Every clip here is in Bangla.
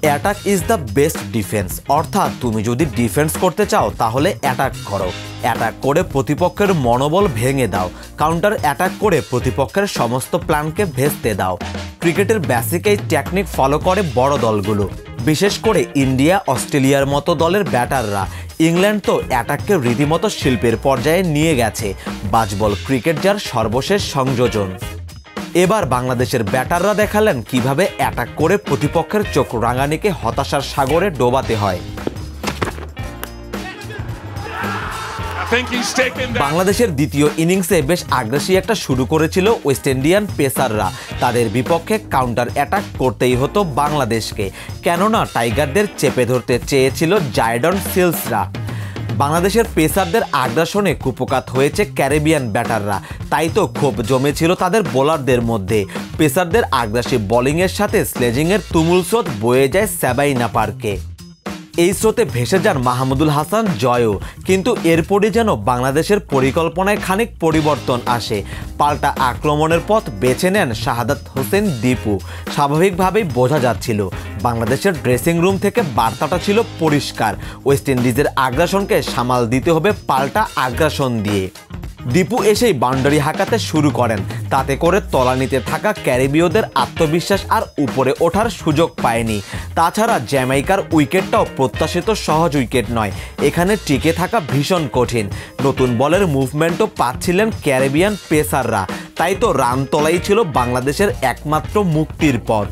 Attack is the best defence, অর্থাৎ তুমি যদি ডিফেন্স করতে চাও তাহলে অ্যাটাক করো। অ্যাটাক করে প্রতিপক্ষের মনোবল ভেঙে দাও, কাউন্টার অ্যাটাক করে প্রতিপক্ষের সমস্ত প্ল্যানকে ভেস্তে দাও। ক্রিকেটের বেসিক এই টেকনিক ফলো করে বড় দলগুলো, বিশেষ করে ইন্ডিয়া, অস্ট্রেলিয়ার মতো দলের ব্যাটাররা। ইংল্যান্ড তো অ্যাটাককে রীতিমতো শিল্পের পর্যায়ে নিয়ে গেছে। বাজবল ক্রিকেট যার সর্বশেষ সংযোজন। এবার বাংলাদেশের ব্যাটাররা দেখালেন কিভাবে অ্যাটাক করে প্রতিপক্ষের চোখ রাঙানিকে হতাশার সাগরে ডোবাতে হয়। বাংলাদেশের দ্বিতীয় ইনিংসে বেশ আগ্রাসী একটা শুরু করেছিল ওয়েস্ট ইন্ডিয়ান পেসাররা। তাদের বিপক্ষে কাউন্টার অ্যাটাক করতেই হতো বাংলাদেশকে, কেননা টাইগারদের চেপে ধরতে চেয়েছিল জায়ডন সিলসরা। বাংলাদেশের পেসারদের আগ্রাসনে কুপকাত হয়েছে ক্যারিবিয়ান ব্যাটাররা, তাই তো ক্ষোভ জমেছিল তাদের বোলারদের মধ্যে। পেসারদের আগ্রাসী বোলিংয়ের সাথে স্লেজিংয়ের তুমুল স্রোত বয়ে যায় সাবাইনা পার্কে। এই স্রোতে ভেসে যান মাহমুদুল হাসান জয়ও, কিন্তু এরপরই যেন বাংলাদেশের পরিকল্পনায় খানিক পরিবর্তন আসে। পাল্টা আক্রমণের পথ বেছে নেন শাহাদাত হোসেন দীপু। স্বাভাবিকভাবেই বোঝা যাচ্ছিল বাংলাদেশের ড্রেসিং রুম থেকে বার্তাটা ছিল পরিষ্কার, ওয়েস্ট ইন্ডিজের আগ্রাসনকে সামাল দিতে হবে পাল্টা আগ্রাসন দিয়ে। দীপু এসেই বাউন্ডারি হাঁকাতে শুরু করেন, তাতে করে তলানিতে থাকা ক্যারিবীয়দের আত্মবিশ্বাস আর উপরে ওঠার সুযোগ পায়নি। তাছাড়া জ্যামাইকার উইকেটটাও প্রত্যাশিত সহজ উইকেট নয়, এখানে টিকে থাকা ভীষণ কঠিন। নতুন বলের মুভমেন্টও পাচ্ছিলেন ক্যারিবিয়ান পেসাররা, তাই তো রান তোলাই ছিল বাংলাদেশের একমাত্র মুক্তির পথ।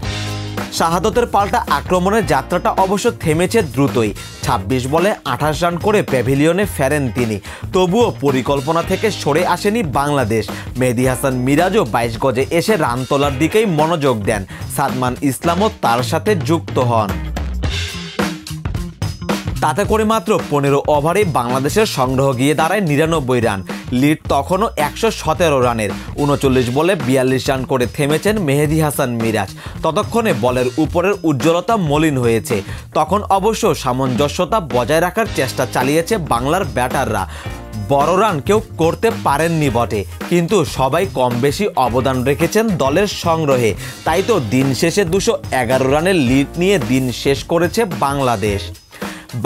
শাহাদতের পাল্টা আক্রমণের যাত্রাটা অবশ্য থেমেছে দ্রুতই। ২৬ বলে ২৮ রান করে প্যাভিলিয়নে ফেরেন তিনি। তবুও পরিকল্পনা থেকে সরে আসেনি বাংলাদেশ। মেহেদী হাসান মিরাজও ২২ গজে এসে রান তোলার দিকেই মনোযোগ দেন। সাদমান ইসলামও তার সাথে যুক্ত হন। তাতে করে মাত্র ১৫ ওভারে বাংলাদেশের সংগ্রহ গিয়ে দাঁড়ায় ৯৯ রান। লিড তখনও ১১৭ রানের। ৩৯ বলে ৪২ রান করে থেমেছেন মেহেদী হাসান মিরাজ। ততক্ষণে বলের উপরের উজ্জ্বলতা মলিন হয়েছে। তখন অবশ্য সামঞ্জস্যতা বজায় রাখার চেষ্টা চালিয়েছে বাংলার ব্যাটাররা। বড় রান কেউ করতে পারেননি বটে, কিন্তু সবাই কম বেশি অবদান রেখেছেন দলের সংগ্রহে। তাই তো দিন শেষে ২১১ রানের লিড নিয়ে দিন শেষ করেছে বাংলাদেশ।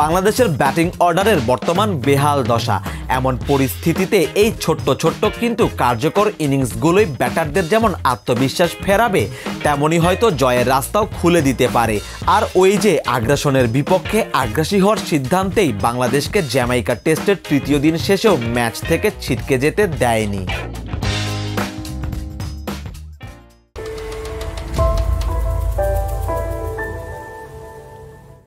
বাংলাদেশের ব্যাটিং অর্ডারের বর্তমান বেহাল দশা। এমন পরিস্থিতিতে এই ছোট্ট ছোট্ট কিন্তু কার্যকর ইনিংসগুলোই ব্যাটারদের যেমন আত্মবিশ্বাস ফেরাবে, তেমনই হয়তো জয়ের রাস্তাও খুলে দিতে পারে। আর ওই যে আগ্রাসনের বিপক্ষে আগ্রাসী হওয়ার সিদ্ধান্তেই বাংলাদেশকে জ্যামাইকা টেস্টের তৃতীয় দিন শেষেও ম্যাচ থেকে ছিটকে যেতে দেয়নি।